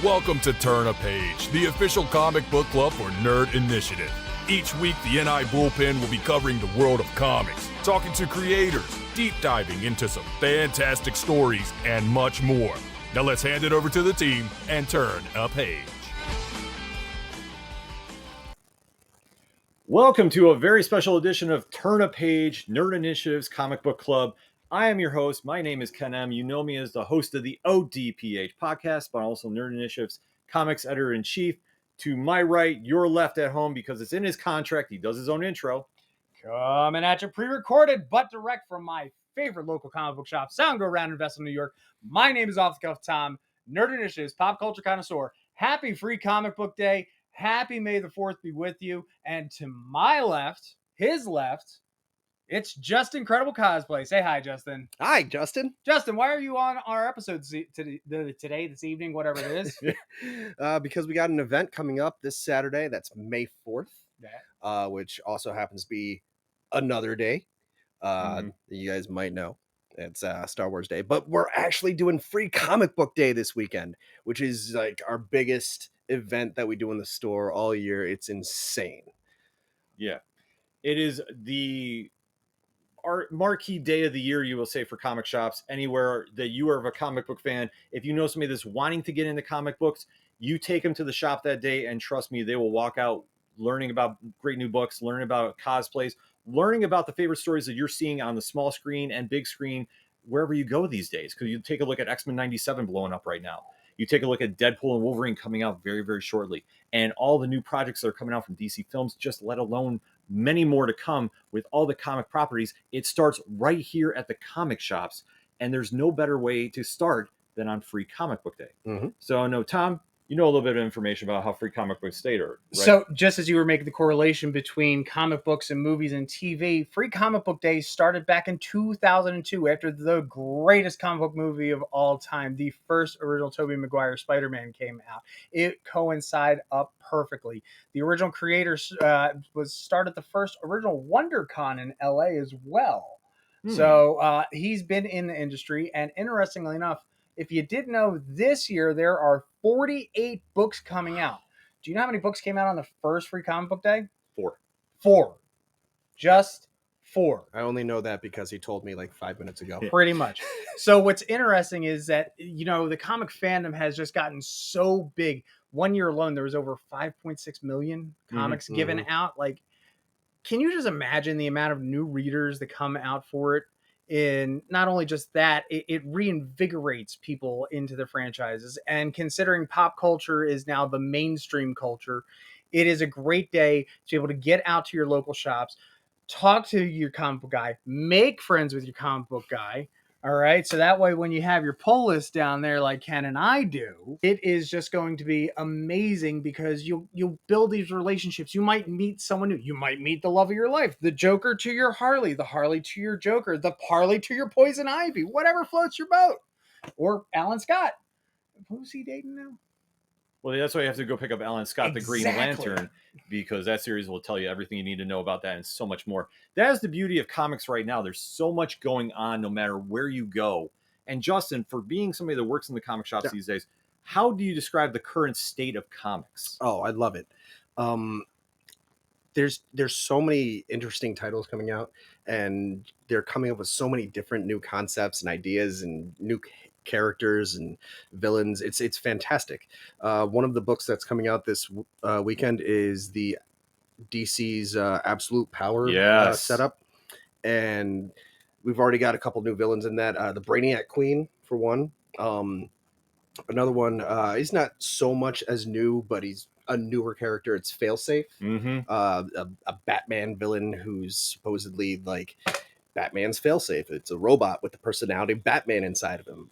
Welcome to Turn a Page, the official comic book club for Nerd Initiative. Each week, the NI Bullpen will be covering the world of comics, talking to creators, deep diving into some fantastic stories, and much more. Now let's hand it over to the team and turn a page. Welcome to a very special edition of Turn a Page, Nerd Initiative's Comic Book Club. I am your host. My name is Ken M. You know me as the host of the ODPH podcast, but also Nerd Initiative's comics editor-in-chief. To my right, your left at home, because it's in his contract. He does his own intro. Coming at you pre-recorded, but direct from my favorite local comic book shop, Sound Go Round in Vestal, New York. My name is Off the Cuff Tom, Nerd Initiative's pop culture connoisseur. Happy Free Comic Book Day. Happy May the 4th be with you. And to my left, his left, it's JustInCredible Cosplay. Say hi, Justin. Hi, Justin. Justin, why are you on our episode today, this evening, whatever it is? Because we got an event coming up this Saturday. That's May 4th, which also happens to be another day. You guys might know. It's Star Wars Day. But we're actually doing Free Comic Book Day this weekend, which is like our biggest event that we do in the store all year. It's insane. Yeah. It is our marquee day of the year, you will say, for comic shops anywhere that you are a comic book fan. If you know somebody that's wanting to get into comic books, you take them to the shop that day, and trust me, they will walk out learning about great new books, learning about cosplays, learning about the favorite stories that you're seeing on the small screen and big screen wherever you go these days. Because you take a look at XMen 97 blowing up right now. You take a look at Deadpool and Wolverine coming out very, very shortly, and all the new projects that are coming out from DC Films, just let alone many more to come with all the comic properties. It starts right here at the comic shops, and there's no better way to start than on Free Comic Book Day. Mm-hmm. So, no, Tom, you know a little bit of information about how Free Comic Book Day are, right? So just as you were making the correlation between comic books and movies and TV, Free Comic Book Day started back in 2002 after the greatest comic book movie of all time, the first original Tobey Maguire Spider-Man, came out. It coincided up perfectly. The original creator started the first original WonderCon in LA as well. So he's been in the industry, and interestingly enough, if you didn't know, this year there are 48 books coming out. Do you know how many books came out on the first Free Comic Book Day? 4. Just 4. I only know that because he told me like 5 minutes ago. Pretty much. So what's interesting is that, you know, the comic fandom has just gotten so big. 1 year alone, there was over 5.6 million comics given out. Like, can you just imagine the amount of new readers that come out for it? And not only just that, it reinvigorates people into the franchises. And considering pop culture is now the mainstream culture, it is a great day to be able to get out to your local shops, talk to your comic book guy, make friends with your comic book guy. All right. So that way, when you have your pull list down there, like Ken and I do, it is just going to be amazing because you'll build these relationships. You might meet someone new. You might meet the love of your life, the Joker to your Harley, the Harley to your Joker, the Parley to your Poison Ivy, whatever floats your boat. Or Alan Scott. Who's he dating now? Well, that's why you have to go pick up Alan Scott, the Green Lantern, because that series will tell you everything you need to know about that and so much more. That is the beauty of comics right now. There's so much going on no matter where you go. And Justin, for being somebody that works in the comic shops these days, how do you describe the current state of comics? Oh, I love it. There's so many interesting titles coming out, and they're coming up with so many different new concepts and ideas and new characters and villains. It's fantastic. One of the books that's coming out this weekend is the DC's Absolute Power setup, and we've already got a couple new villains in that. The Brainiac Queen, for one. Another one, he's not so much as new, but he's a newer character. It's Failsafe, a Batman villain who's supposedly like Batman's Failsafe. It's a robot with the personality of Batman inside of him.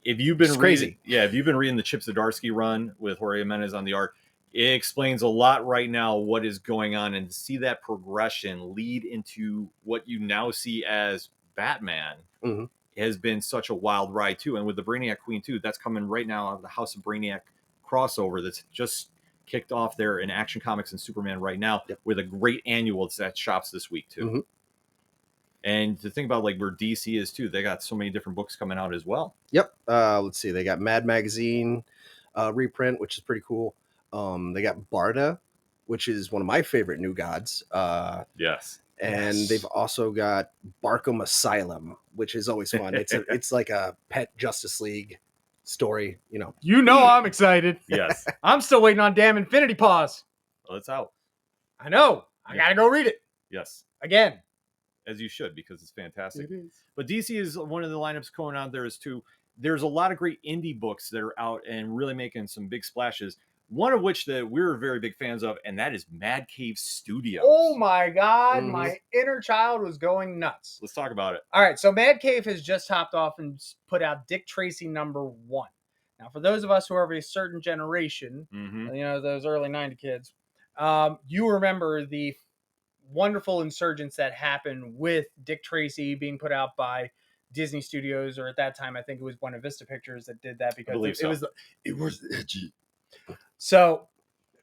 If you've been if you've been reading the Chip Zdarsky run with Jorge Jimenez on the art, it explains a lot right now what is going on, and to see that progression lead into what you now see as Batman has been such a wild ride too. And with the Brainiac Queen too, that's coming right now out of the House of Brainiac crossover that's just kicked off there in Action Comics and Superman right now with a great annual that's at shops this week too. And to think about like where DC is too, they got so many different books coming out as well. Let's see. They got Mad Magazine, reprint, which is pretty cool. They got Barda, which is one of my favorite new gods. Yes. And Yes. they've also got Barkham Asylum, which is always fun. It's like a pet Justice League story, you know. You know I'm excited. Yes. I'm still waiting on damn Infinity Paws. Well, it's out. I know. I Yeah. gotta go read it Yes. again. As you should, because it's fantastic. It is. But DC is one of the lineups going on there is too. There's a lot of great indie books that are out and really making some big splashes. One of which that we're very big fans of, and that is Mad Cave Studios. Oh my God, Mhm. my inner child was going nuts. Let's talk about it. All right, so Mad Cave has just hopped off and put out Dick Tracy #1. Now, for those of us who are of a certain generation, Mm-hmm. you know, those early 90 kids, you remember the wonderful insurgence that happened with Dick Tracy being put out by Disney Studios, or at that time, I think it was Buena Vista Pictures that did that because believe so. it was edgy. So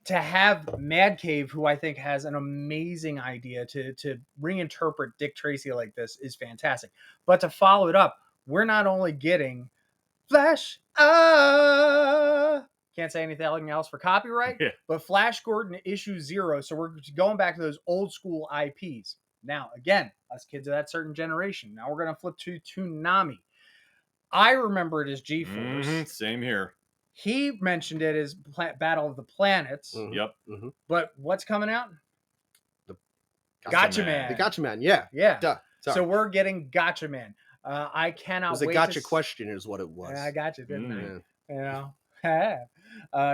to have Mad Cave, who I think has an amazing idea to reinterpret Dick Tracy like this, is fantastic. But to follow it up, we're not only getting Flash, can't say anything else for copyright, Yeah. but Flash Gordon issue 0. So we're going back to those old school IPs. Now, again, us kids of that certain generation. Now we're going to flip to Toonami. I remember it as G-Force. Mm-hmm. Same here. He mentioned it as Battle of the Planets. Mhm. Yep. Mhm. But what's coming out? Gotcha Gotcha Man. Man. The Gotcha Man, yeah. Yeah. Duh. Sorry. So we're getting Gotcha Man. I it cannot was a wait. gotcha question is what it was. Yeah, I got you, didn't Mm. I? You know,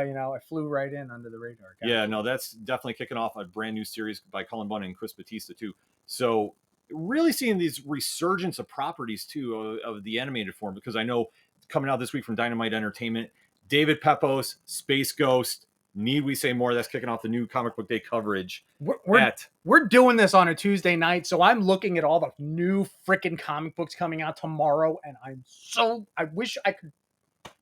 you know, I flew right in under the radar. Got Yeah, you. no, that's definitely kicking off a brand new series by Cullen Bunn and Chris Batista too. So really seeing these resurgence of properties too of the animated form, because I know coming out this week from Dynamite Entertainment, David Pepos, Space Ghost. Need we say more? That's kicking off the new comic book day coverage. We're doing this on a Tuesday night, so I'm looking at all the new freaking comic books coming out tomorrow, and I wish I could.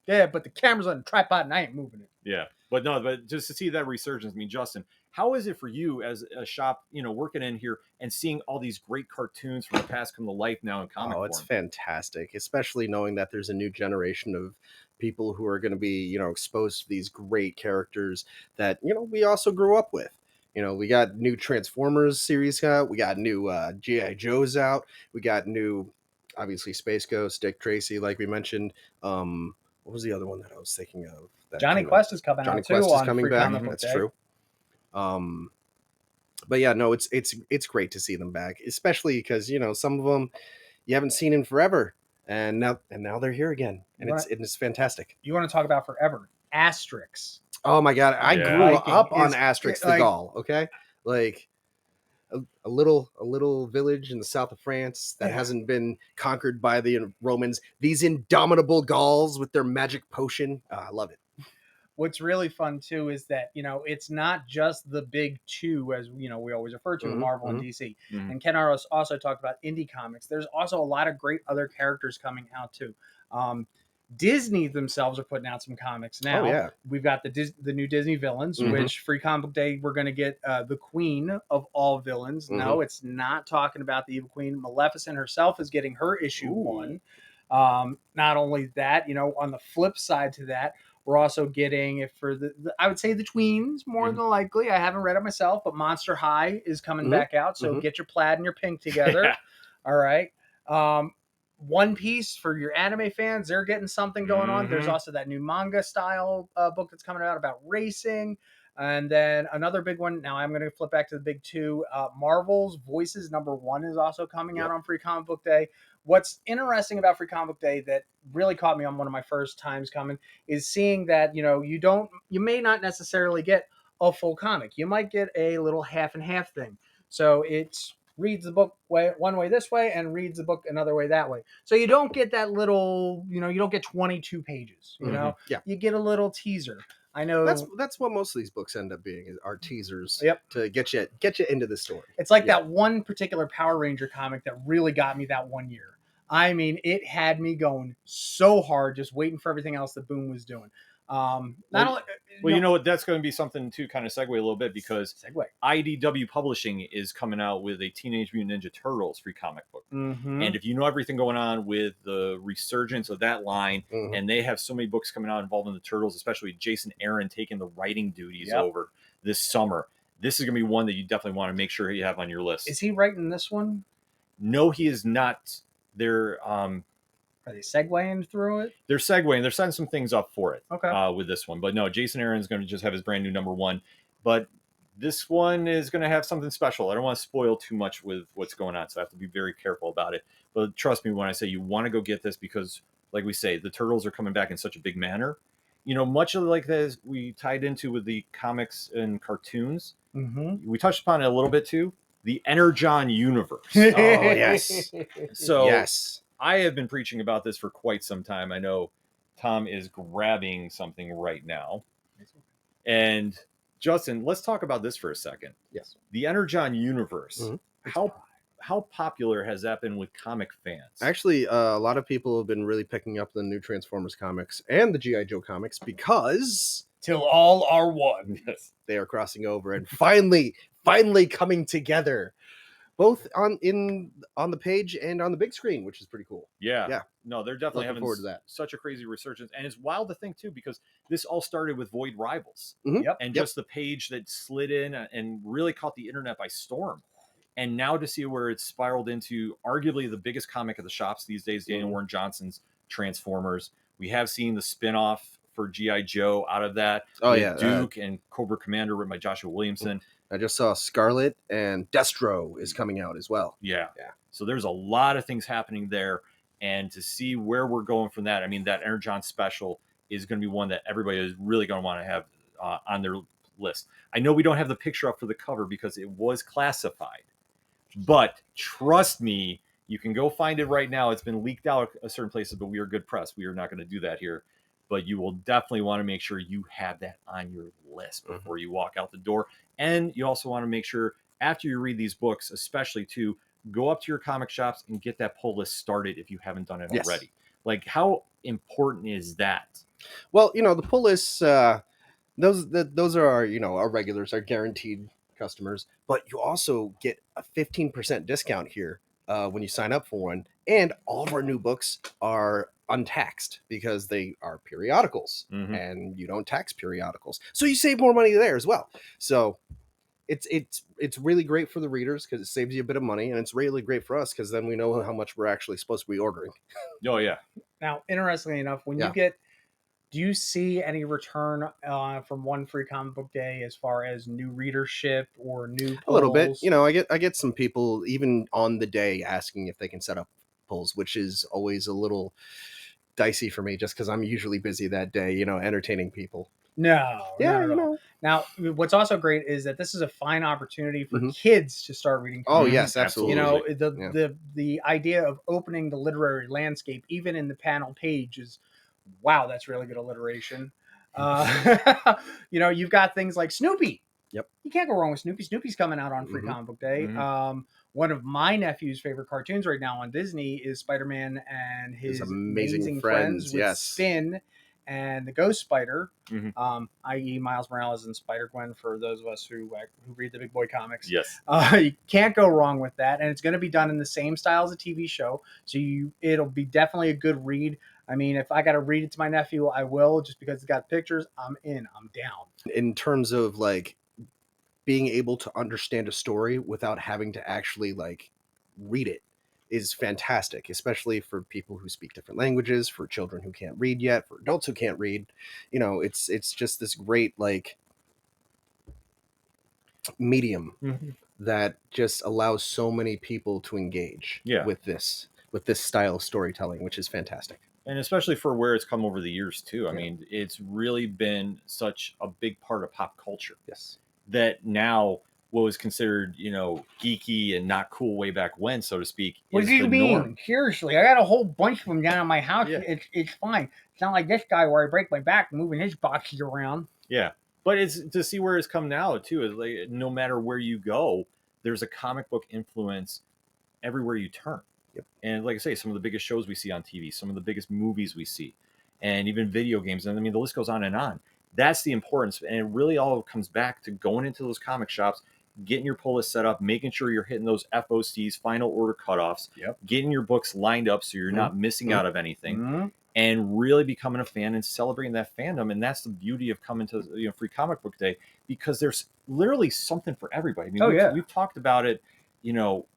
Yeah, but the camera's on a tripod and I ain't moving it. Yeah, but just to see that resurgence. I mean, Justin, how is it for you as a shop, you know, working in here and seeing all these great cartoons from the past come to life now in comic Oh, form? it's fantastic, especially knowing that there's a new generation of people who are going to be, you know, exposed to these great characters that, you know, we also grew up with. You know, we got new Transformers series out, we got new G.I. Joes out, we got new, obviously, Space Ghost, Dick Tracy, like we mentioned. What was the other one that I was thinking of? That Johnny came Quest out? is coming Johnny out too Quest is on coming Free back. Comic Book That's Day. true. But yeah, no, it's great to see them back, especially because, you know, some of them you haven't seen in forever, and now they're here again, and it's fantastic. You want to talk about forever? Asterix. Oh my god, I Yeah. grew up Viking on is- Asterix the like- Gaul. Okay, like a little village in the south of France that Yeah. hasn't been conquered by the Romans. These indomitable Gauls with their magic potion. I love it. What's really fun too is that, you know, it's not just the big two, as you know we always refer to, Mhm, Marvel and mhm. DC. Mhm. And Ken Aros also talked about indie comics. There's also a lot of great other characters coming out too. Disney themselves are putting out some comics now. Oh yeah. We've got the new Disney villains, Mhm. which Free Comic Book Day we're going to get the queen of all villains. No, it's not talking about the evil queen. Maleficent herself is getting her issue Ooh. 1. Not only that, you know, on the flip side to that, we're also getting it for the I would say the tweens more Mhm. than likely. I haven't read it myself, but Monster High is coming Mhm. back out. So Mhm. get your plaid and your pink together. Yeah. All right. One Piece for your anime fans, they're getting something going on. There's Mhm. also that new manga style book that's coming out about racing. And then another big one. Now I'm going to flip back to the big two. Marvel's Voices #1 is also coming out on Free Comic Book Day. What's interesting about Free Comic Book Day that really caught me on one of my first times coming is seeing that, you know, you may not necessarily get a full comic. You might get a little half and half thing. So it's reads the book one way this way and reads the book another way that way. So you don't get that little, you know, you don't get 22 pages, you know, Yeah. you get a little teaser. I know That's what most of these books end up being, are teasers. Yep. To get you into the story. it's like Yeah. that one particular Power Ranger comic that really got me that one year. I mean, it had me going so hard, just waiting for everything else that Boom was doing. Not only Well, you know what? That's going to be something to kind of segue a little bit because segue. IDW Publishing is coming out with a Teenage Mutant Ninja Turtles free comic book. Mm-hmm. And if you know everything going on with the resurgence of that line, and they have so many books coming out involving the Turtles, especially Jason Aaron taking the writing duties over this summer, this is going to be one that you definitely want to make sure you have on your list. Is he writing this one? No, he is not. They're Are they segueing through it? They're segueing. They're setting some things up for it. Okay. With this one, but no, Jason Aaron's going to just have his brand new #1. But this one is going to have something special. I don't want to spoil too much with what's going on, so I have to be very careful about it. But trust me when I say you want to go get this because, like we say, the Turtles are coming back in such a big manner. You know, much of like this we tied into with the comics and cartoons. Mm-hmm. We touched upon it a little bit too. The Energon universe. Oh yes. So yes. I have been preaching about this for quite some time. I know Tom is grabbing something right now. And Justin, let's talk about this for a second. Yes. The Energon universe. How popular has that been with comic fans? Actually, a lot of people have been really picking up the new Transformers comics and the G.I. Joe comics because Till all are one. Yes. they are crossing over and finally coming together, both on the page and on the big screen, which is pretty cool. Yeah. No, they're definitely Looking having forward to that. such a crazy resurgence. And it's wild to think, too, because this all started with Void Rivals. Mhm. Yep. And just the page that slid in and really caught the internet by storm. And now to see where it's spiraled into arguably the biggest comic of the shops these days, Daniel Warren Johnson's Transformers. We have seen the spinoff for G.I. Joe out of that. Oh, with yeah, Duke and Cobra Commander written by Joshua Williamson. I just saw Scarlet and Destro is coming out as well. Yeah. So there's a lot of things happening there. And to see where we're going from that, I mean, that Energon special is going to be one that everybody is really going to want to have on their list. I know we don't have the picture up for the cover because it was classified. But trust me, you can go find it right now. It's been leaked out at certain places, but we are good press. We are not going to do that here. But you will definitely want to make sure you have that on your list before you walk out the door. And you also want to make sure after you read these books, especially to go up to your comic shops and get that pull list started if you haven't done it already. Like, how important is that? Well, the pull lists, those are our, our regulars, our guaranteed customers, but you also get a 15% discount here when you sign up for one. And all of our new books are untaxed because they are periodicals and you don't tax periodicals. So you save more money there as well. So it's really great for the readers because it saves you a bit of money, and it's really great for us because then we know how much we're actually supposed to be ordering. Oh, yeah. Now, interestingly enough, when you get, do you see any return from one free comic book day as far as new readership or new polls? A little bit. I get some people even on the day asking if they can set up polls, which is always a little dicey for me just because I'm usually busy that day, entertaining people. No. Yeah, Now, what's also great is that this is a fine opportunity for kids to start reading comics. Oh, yes, absolutely. The idea of opening the literary landscape, even in the panel page, is wow, that's really good alliteration. You've got things like Snoopy. Yep. You can't go wrong with Snoopy. Snoopy's coming out on Free Comic Book Day. One of my nephew's favorite cartoons right now on Disney is Spider-Man and his amazing friends with Finn and the Ghost Spider, i.e. Miles Morales and Spider-Gwen for those of us who read the big boy comics. Yes. You can't go wrong with that. And it's going to be done in the same style as a TV show. So it'll be definitely a good read. I mean, if I got to read it to my nephew, I will, just because it's got pictures. I'm in. I'm down. In terms of like being able to understand a story without having to actually like read it is fantastic, especially for people who speak different languages, for children who can't read yet, for adults who can't read. It's just this great like medium that just allows so many people to engage with this style of storytelling, which is fantastic. And especially for where it's come over the years too. I mean, it's really been such a big part of pop culture. Yes. That now what was considered, geeky and not cool way back when, so to speak. What do you mean? Norm. Seriously, I got a whole bunch of them down at my house. Yeah. It's fine. It's not like this guy where I break my back moving his boxes around. Yeah. But it's to see where it's come now too. Is like no matter where you go, there's a comic book influence everywhere you turn. Yep. And like I say, some of the biggest shows we see on TV, some of the biggest movies we see. and even video games. And I mean, the list goes on and on. That's the importance. And it really all comes back to going into those comic shops, getting your pull list set up, making sure you're hitting those FOCs, final order cutoffs, getting your books lined up so you're not missing out of anything, and really becoming a fan and celebrating that fandom. And that's the beauty of coming to Free Comic Book Day, because there's literally something for everybody. I mean, we've talked about it,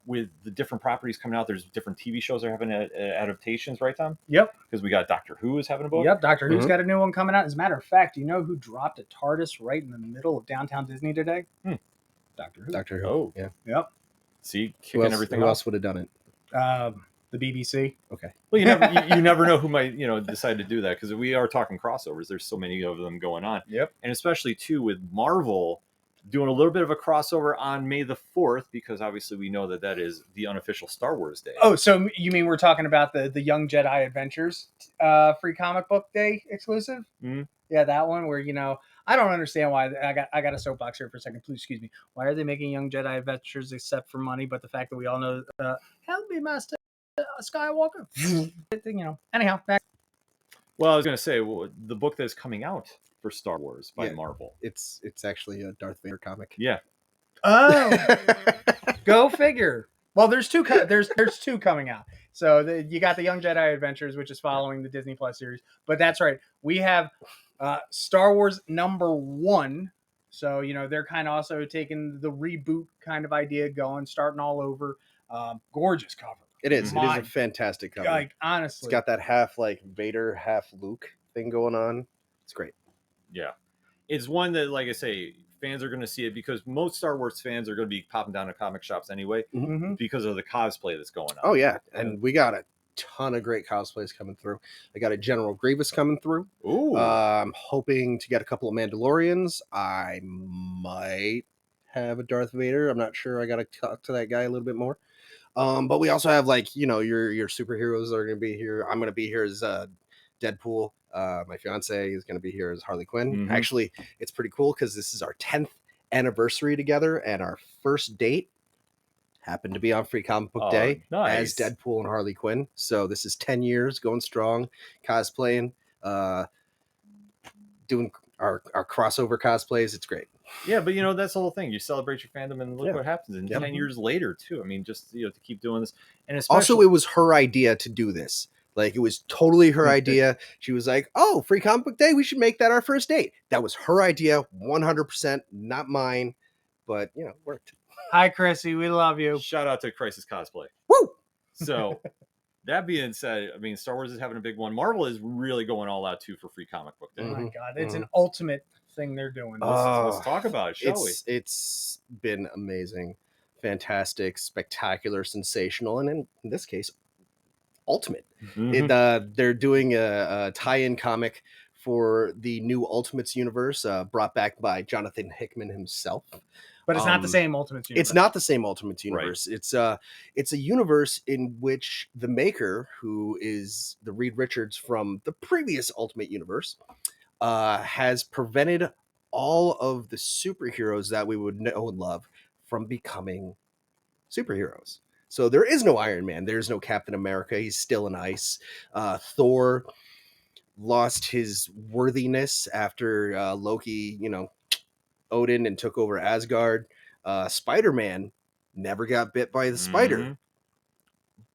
with the different properties coming out. There's different TV shows that are having adaptations, right, Tom? Yep. Because we got Doctor Who is having a book. Yep, Doctor Who's got a new one coming out. As a matter of fact, do you know who dropped a TARDIS right in the middle of downtown Disney today? Doctor Who. Doctor Who. Oh, yeah. Yep. See, kicking everything Who off. else would have done it? The BBC. Okay. Well, you never know who might decide to do that, because we are talking crossovers. There's so many of them going on. Yep. And especially too with Marvel doing a little bit of a crossover on May the 4th, because obviously we know that is the unofficial Star Wars day. Oh, so you mean we're talking about the Young Jedi Adventures Free Comic Book Day exclusive? Mm-hmm. Yeah, that one where I don't understand why I got a soapbox here for a second. Please excuse me. Why are they making Young Jedi Adventures except for money? But the fact that we all know, help me, Master Skywalker. Anyhow. Back. Well, I was going to say, the book that's coming out for Star Wars by Marvel. It's actually a Darth Vader comic. Yeah. Oh, go figure. Well, there's two. There's two coming out. So you got the Young Jedi Adventures, which is following the Disney Plus series. But that's right. We have Star Wars #1. So they're kind of also taking the reboot kind of idea going, starting all over. Gorgeous cover. It is. It is a fantastic cover. Like, honestly, it's got that half like Vader, half Luke thing going on. It's great. Yeah, it's one that, like I say, fans are going to see it, because most Star Wars fans are going to be popping down to comic shops anyway, because of the cosplay that's going on. Oh yeah, and we got a ton of great cosplays coming through. I got a General Grievous coming through. Ooh. I'm hoping to get a couple of Mandalorians. I might have a Darth Vader. I'm not sure. I got to talk to that guy a little bit more. But we also have your superheroes are going to be here. I'm going to be here as Deadpool. My fiance is going to be here as Harley Quinn. Actually, it's pretty cool because this is our 10th anniversary together, and our first date happened to be on Free Comic Book Day as Deadpool and Harley Quinn. So this is 10 years going strong, cosplaying, doing our crossover cosplays. It's great. Yeah, but that's the whole thing. You celebrate your fandom, and look what happens. And 10 years later, too. I mean, just to keep doing this, and also, it was her idea to do this. Like, it was totally her idea. She was like, "Oh, Free Comic Book Day, we should make that our first date." That was her idea, 100%, not mine. But it worked. Hi, Chrissy. We love you. Shout out to Crisis Cosplay. Woo! So, that being said, I mean, Star Wars is having a big one. Marvel is really going all out too for Free Comic Book Day. Oh my God, it's an ultimate thing they're doing. Let's talk about it, shall we? It's been amazing, fantastic, spectacular, sensational, and in this case, ultimate. They're doing a tie-in comic for the new Ultimates universe, brought back by Jonathan Hickman himself. But it's not the same Ultimates universe. It's not the same Ultimates universe. Right. It's a universe in which the maker, who is the Reed Richards from the previous Ultimate universe, has prevented all of the superheroes that we would know and love from becoming superheroes. So there is no Iron Man. There's no Captain America. He's still in ice. Thor lost his worthiness after Loki, Odin, and took over Asgard. Spider-Man never got bit by the spider,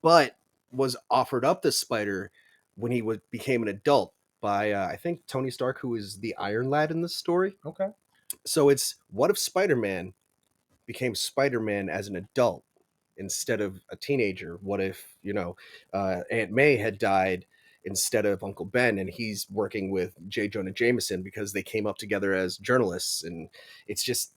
but was offered up the spider when he became an adult by, I think, Tony Stark, who is the Iron Lad in this story. Okay. So it's, what if Spider-Man became Spider-Man as an adult instead of a teenager? What if, Aunt May had died instead of Uncle Ben, and he's working with J. Jonah Jameson because they came up together as journalists, and it's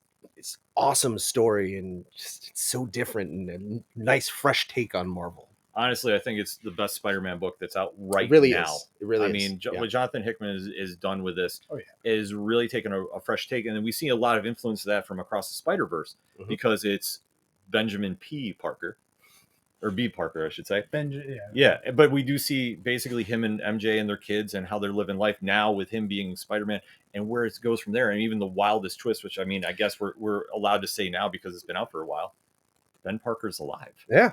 awesome story, and just it's so different and a nice fresh take on Marvel. Honestly, I think it's the best Spider-Man book that's out right it really now. Is. It really I is. mean, what Jonathan Hickman is done with this Oh, yeah. is really taking a fresh take. And we see a lot of influence of that from Across the Spider-Verse because it's Benjamin P. Parker, or B. Parker, I should say. Yeah, but we do see basically him and MJ and their kids and how they're living life now with him being Spider-Man, and where it goes from there. And even the wildest twist, which I mean, I guess we're allowed to say now because it's been out for a while. Ben Parker's alive. Yeah.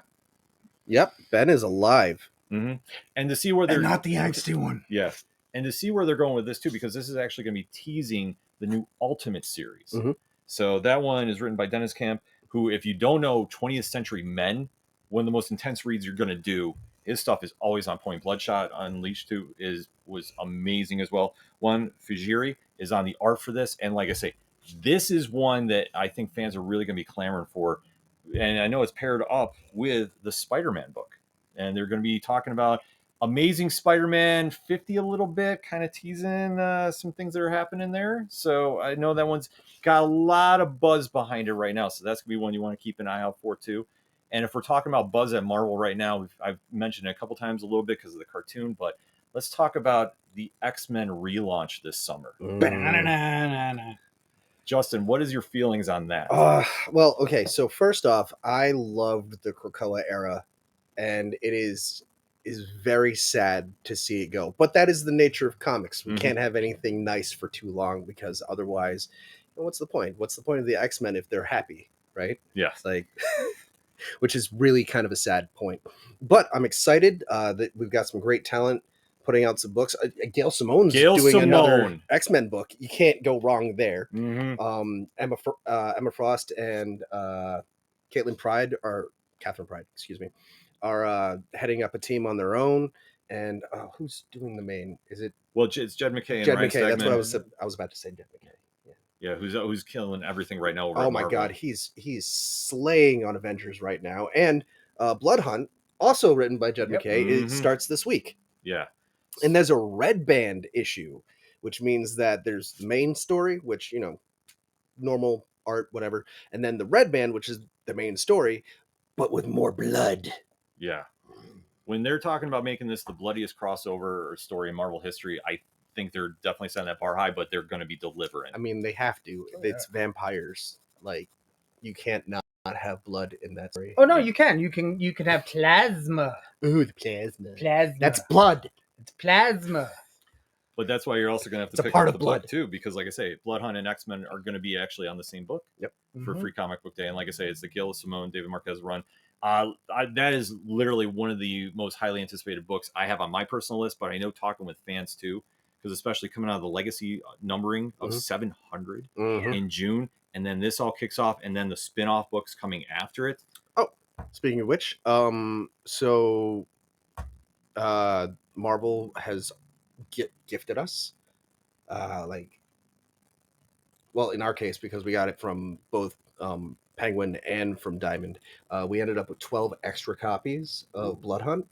Yep. Ben is alive. And to see where they're not the angsty one. Yeah. And to see where they're going with this too, because this is actually going to be teasing the new Ultimate series. Mhm. So that one is written by Dennis Camp, who, if you don't know 20th Century Men, one of the most intense reads you're going to do. His stuff is always on point. Bloodshot Unleashed 2 was amazing as well. One, Fujiri is on the art for this. And like I say, this is one that I think fans are really going to be clamoring for. And I know it's paired up with the Spider-Man book. And they're going to be talking about Amazing Spider-Man 50 a little bit, kind of teasing some things that are happening there. So I know that one's got a lot of buzz behind it right now. So that's going to be one you want to keep an eye out for too. And if we're talking about buzz at Marvel right now, I've mentioned it a couple times a little bit because of the cartoon, but let's talk about the X-Men relaunch this summer. Justin, what is your feelings on that? Well, okay. So first off, I loved the Krakoa era, and it is very sad to see it go. But that is the nature of comics. We can't have anything nice for too long, because otherwise, what's the point? What's the point of the X-Men if they're happy, right? Yeah. Like, which is really kind of a sad point. But I'm excited that we've got some great talent putting out some books. Gail Simone's doing another X-Men book. You can't go wrong there. Emma Frost and Catherine Pride, excuse me, are heading up a team on their own. And who's doing the main? Is it? Well, it's Jed McKay. Jed McKay. That's what I was about to say. Jed McKay. Yeah, who's killing everything right now over Oh at my Marvel. God, he's slaying on Avengers right now. And Blood Hunt, also written by Jed McKay, it starts this week. Yeah. And there's a Red Band issue, which means that there's the main story, which, normal art, whatever, and then the Red Band, which is the main story, but with more blood. Yeah. When they're talking about making this the bloodiest crossover or story in Marvel history, I think they're definitely setting that bar high, but they're going to be delivering. I mean, they have to. It's vampires. Like, you can't not have blood in that story. Oh no, you can. You can have plasma. Ooh, the plasma. Plasma. That's blood. It's plasma. But that's why you're also going to have to pick up the blood too, because like I say, Blood Hunt and X-Men are going to be actually on the same book for Free Comic Book Day. And like I say, it's the Gail Simone, David Marquez run. That is literally one of the most highly anticipated books I have on my personal list, but I know talking with fans too, because especially coming out of the legacy numbering of 700 in June, and then this all kicks off, and then the spin-off books coming after it. Oh, speaking of which, Marvel has gifted us, in our case, because we got it from both Penguin and from Diamond, we ended up with 12 extra copies of Blood Hunt.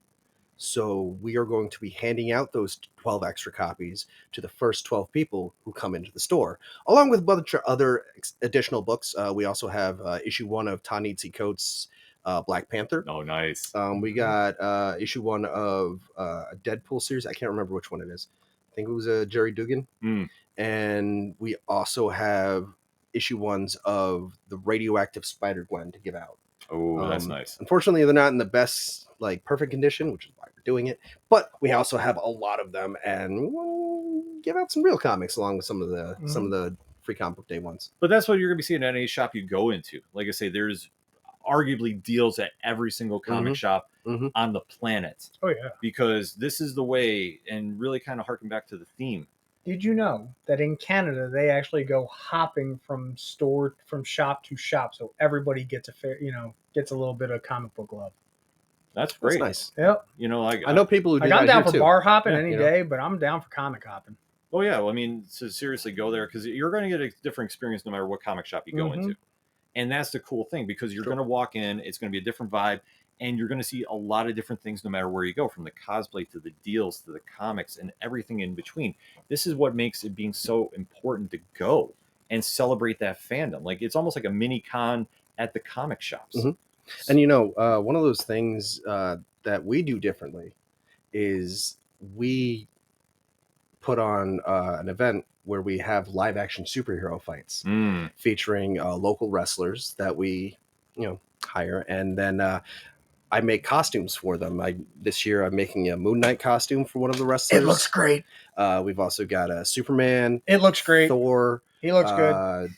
So we are going to be handing out those 12 extra copies to the first 12 people who come into the store, along with a bunch of other additional books. We also have issue 1 of Ta-Nehisi Coates' Black Panther. Oh, nice. We got issue 1 of a Deadpool series. I can't remember which one it is. I think it was Jerry Dugan. And we also have issue 1s of the Radioactive Spider-Gwen to give out. Oh, that's nice. Unfortunately, they're not in the best, perfect condition, which is why we're doing it. But we also have a lot of them, and we'll give out some real comics along with some of the Free Comic Book Day ones. But that's what you're going to be seeing at any shop you go into. Like I say, there's arguably deals at every single comic shop on the planet. Oh yeah, because this is the way, and really kind of harken back to the theme. Did you know that in Canada they actually go hopping from shop to shop, so everybody gets gets a little bit of comic book love? That's great. That's nice. Yep. I know people who do that I'm down for too. bar hopping any day, but I'm down for comic hopping. Oh yeah, well, I mean, so seriously, go there because you're going to get a different experience no matter what comic shop you go into, and that's the cool thing because you're going to walk in, it's going to be a different vibe. And you're going to see a lot of different things no matter where you go, from the cosplay to the deals to the comics and everything in between. This is what makes it being so important to go and celebrate that fandom. Like, it's almost like a mini con at the comic shops. And, one of those things that we do differently is we put on an event where we have live action superhero fights featuring local wrestlers that we, hire. And then I make costumes for them. This year I'm making a Moon Knight costume for one of the wrestlers. It looks great. We've also got a Superman. It looks great. Thor. He looks good.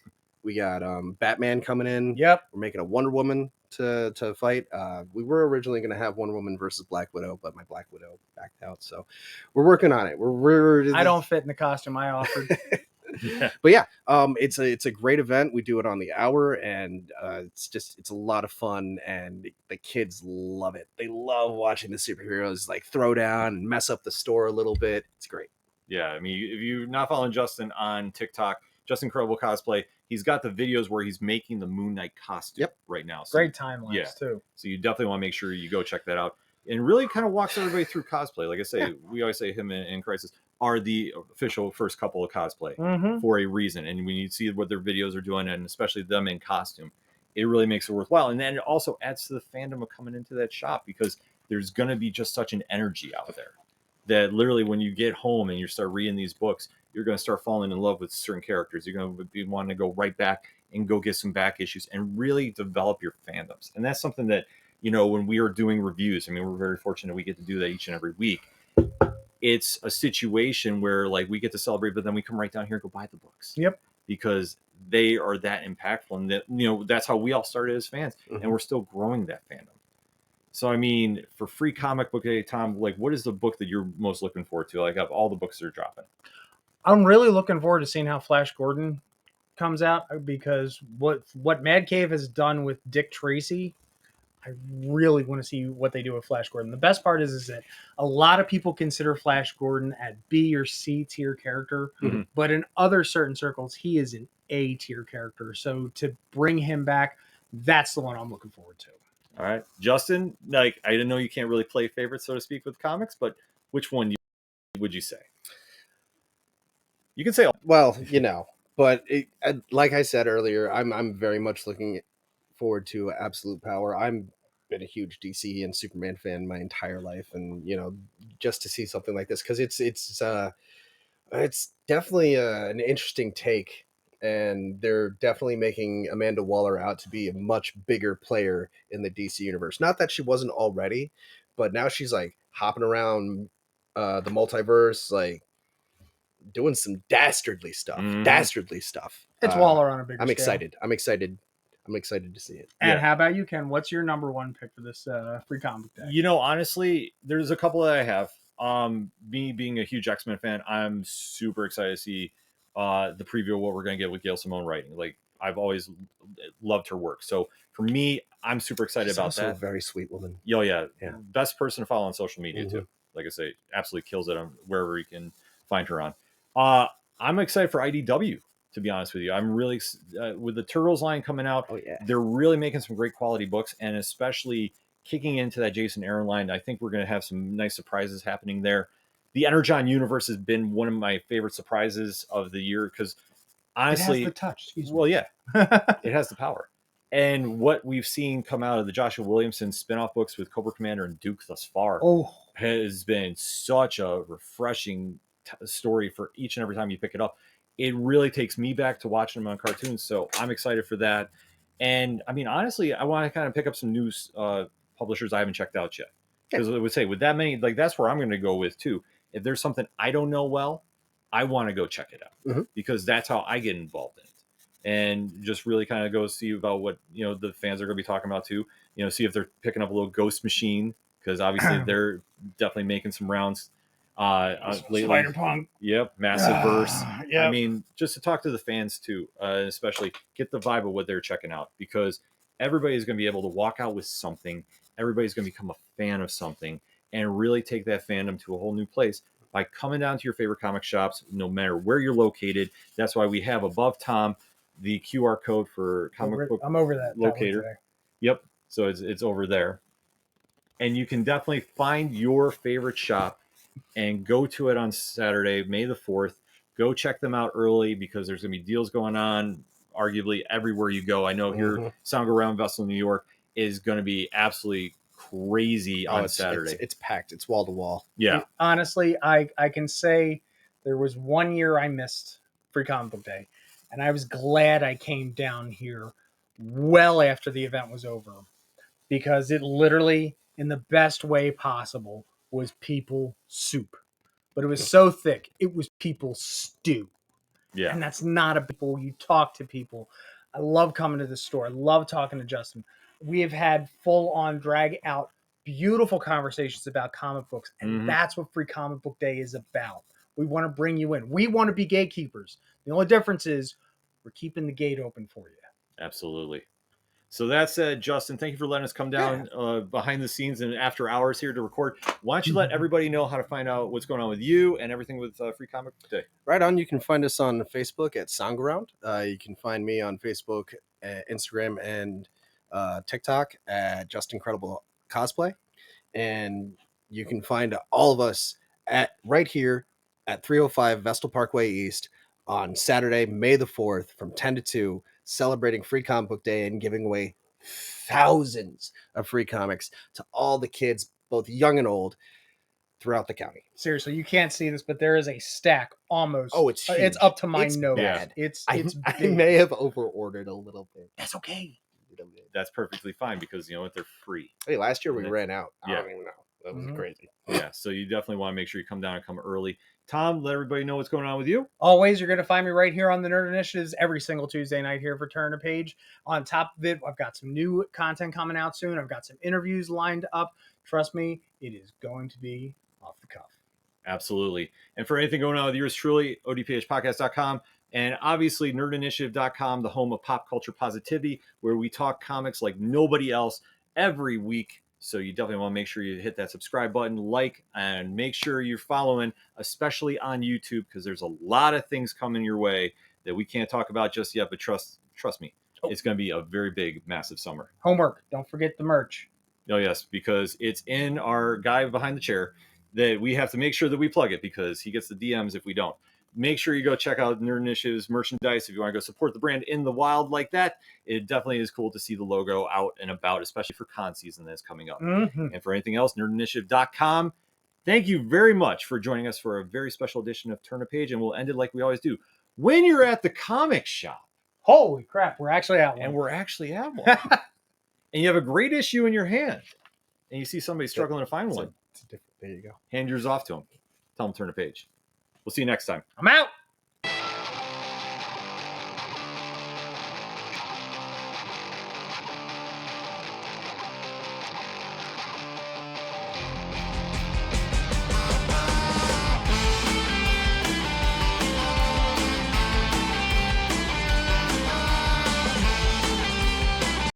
We got Batman coming in. Yep. We're making a Wonder Woman to fight. We were originally going to have Wonder Woman versus Black Widow, but my Black Widow backed out. So we're working on it. I don't fit in the costume I offered. Yeah. But yeah, it's a great event. We do it on the hour, and it's a lot of fun, and the kids love it. They love watching the superheroes like throw down and mess up the store a little bit. It's great. Yeah, I mean, if you're not following Justin on TikTok, JustInCredible Cosplay, he's got the videos where he's making the Moon Knight costume right now. So, Great time lapse yeah. too. So you definitely want to make sure you go check that out. And really kind of walks everybody through cosplay. Like I say, we always say him and Crisis are the official first couple of cosplay for a reason. And when you see what their videos are doing, and especially them in costume, it really makes it worthwhile. And then it also adds to the fandom of coming into that shop, because there's going to be just such an energy out there that literally when you get home and you start reading these books, you're going to start falling in love with certain characters. You're going to be wanting to go right back and go get some back issues and really develop your fandoms. And that's something that, you know, when we are doing reviews, I mean, we're very fortunate we get to do that each and every week. It's a situation where like we get to celebrate, but then we come right down here and go buy the books. Yep. Because they are that impactful, and that, you know, that's how we all started as fans, and we're still growing that fandom. So, I mean, for Free Comic Book Day, Tom, like, what is the book that you're most looking forward to? Like, of all the books that are dropping. I'm really looking forward to seeing how Flash Gordon comes out, because what Mad Cave has done with Dick Tracy, I really want to see what they do with Flash Gordon. The best part is that a lot of people consider Flash Gordon at B or C tier character, but in other certain circles, he is an A tier character. So to bring him back, that's the one I'm looking forward to. All right, Justin, like, I didn't know you can't really play favorites, so to speak, with comics, but which one would you say? You can say all. Well, you know, but like I said earlier, I'm very much looking forward to Absolute Power. I'm been a huge DC and Superman fan my entire life, and you know, just to see something like this, because it's definitely an interesting take, and they're definitely making Amanda Waller out to be a much bigger player in the DC universe. Not that she wasn't already, but now she's like hopping around the multiverse, like doing some dastardly stuff. It's Waller on a bigger I'm scale. excited. I'm excited to see it. And how about you, Ken? What's your number one pick for this Free Comic Day? You know, honestly, there's a couple that I have. Me being a huge XMen fan, I'm super excited to see the preview of what we're going to get with Gail Simone writing. Like, I've always loved her work. So for me, I'm super excited She's about also that. a very sweet woman. Yeah. Best person to follow on social media too. Like I say, absolutely kills it on wherever you can find her on. I'm excited for IDW, to be honest with you. I'm really with the Turtles line coming out. Oh yeah, they're really making some great quality books, and especially kicking into that Jason Aaron line. I think we're going to have some nice surprises happening there. The Energon universe has been one of my favorite surprises of the year, because honestly, it has the touch. Well, yeah, it has the power. And what we've seen come out of the Joshua Williamson spinoff books with Cobra Commander and Duke thus far has been such a refreshing story for each and every time you pick it up. It really takes me back to watching them on cartoons. So I'm excited for that. And I mean, honestly, I want to kind of pick up some new publishers I haven't checked out yet. Because I would say with that many, like, that's where I'm going to go with too. If there's something I don't know well, I want to go check it out, because that's how I get involved in it. And just really kind of go see about what, you know, the fans are going to be talking about too. You know, see if they're picking up a little Ghost Machine, because obviously they're definitely making some rounds lately. Spider-Punk. Yep, massive verse. Yep. I mean, just to talk to the fans too, especially get the vibe of what they're checking out, because everybody's going to be able to walk out with something. Everybody's going to become a fan of something and really take that fandom to a whole new place by coming down to your favorite comic shops, no matter where you're located. That's why we have above Tom the QR code for comic book. I'm over that locator. Yep. So it's over there. And you can definitely find your favorite shop and go to it on Saturday, May the 4th. Go check them out early, because there's going to be deals going on arguably everywhere you go. I know here, Sound Around Vessel, New York is going to be absolutely crazy on Saturday. It's packed. It's wall to wall. Yeah. Honestly, I can say there was one year I missed Free Comic Book Day, and I was glad I came down here well after the event was over, because it literally, in the best way possible, was people soup. But it was so thick, it was people stew. Yeah. And that's not a people. You talk to people. I love coming to the store. I love talking to Justin. We have had full on drag out beautiful conversations about comic books. And Mhm. that's what Free Comic Book Day is about. We want to bring you in. We want to be gatekeepers. The only difference is we're keeping the gate open for you. Absolutely. So that said, Justin, thank you for letting us come down behind the scenes and after hours here to record. Why don't you let everybody know how to find out what's going on with you and everything with Free Comic Book Day? Right on. You can find us on Facebook at Soundground. You can find me on Facebook, Instagram, and TikTok at JustInCredible Cosplay. And you can find all of us at right here at 305 Vestal Parkway East on Saturday, May the 4th from 10 to 2, celebrating Free Comic Book Day and giving away thousands of free comics to all the kids, both young and old, throughout the county. Seriously, you can't see this, but there is a stack almost. Oh, it's huge. It's up to my It's nose. bad. It's I big. may have over-ordered a little bit. That's okay. That's perfectly fine because you know what? They're free. Hey, last year we ran out. I Yeah. don't even know. That was Mhm. crazy. Yeah. So you definitely want to make sure you come down and come early. Tom, let everybody know what's going on with you. Always, you're going to find me right here on the Nerd Initiatives every single Tuesday night here for Turn a Page. On top of it, I've got some new content coming out soon. I've got some interviews lined up. Trust me, it is going to be off the cuff. Absolutely. And for anything going on with yours truly, odphpodcast.com. And obviously, nerdinitiative.com, the home of pop culture positivity, where we talk comics like nobody else every week. So you definitely want to make sure you hit that subscribe button, like, and make sure you're following, especially on YouTube, because there's a lot of things coming your way that we can't talk about just yet. But trust me, it's going to be a very big, massive summer. Homework. Don't forget the merch. Oh, yes, because it's in our guy behind the chair that we have to make sure that we plug it because he gets the DMs if we don't. Make sure you go check out Nerd Initiative's merchandise if you want to go support the brand in the wild like that. It definitely is cool to see the logo out and about, especially for con season that's coming up. Mhm. And for anything else, nerdinitiative.com. Thank you very much for joining us for a very special edition of Turn a Page, and we'll end it like we always do. When you're at the comic shop, Holy crap, we're actually out. and we're actually at one, and you have a great issue in your hand, and you see somebody struggling to find one, It's a different. There you go. hand yours off to them. Tell them to turn a page. We'll see you next time. I'm out.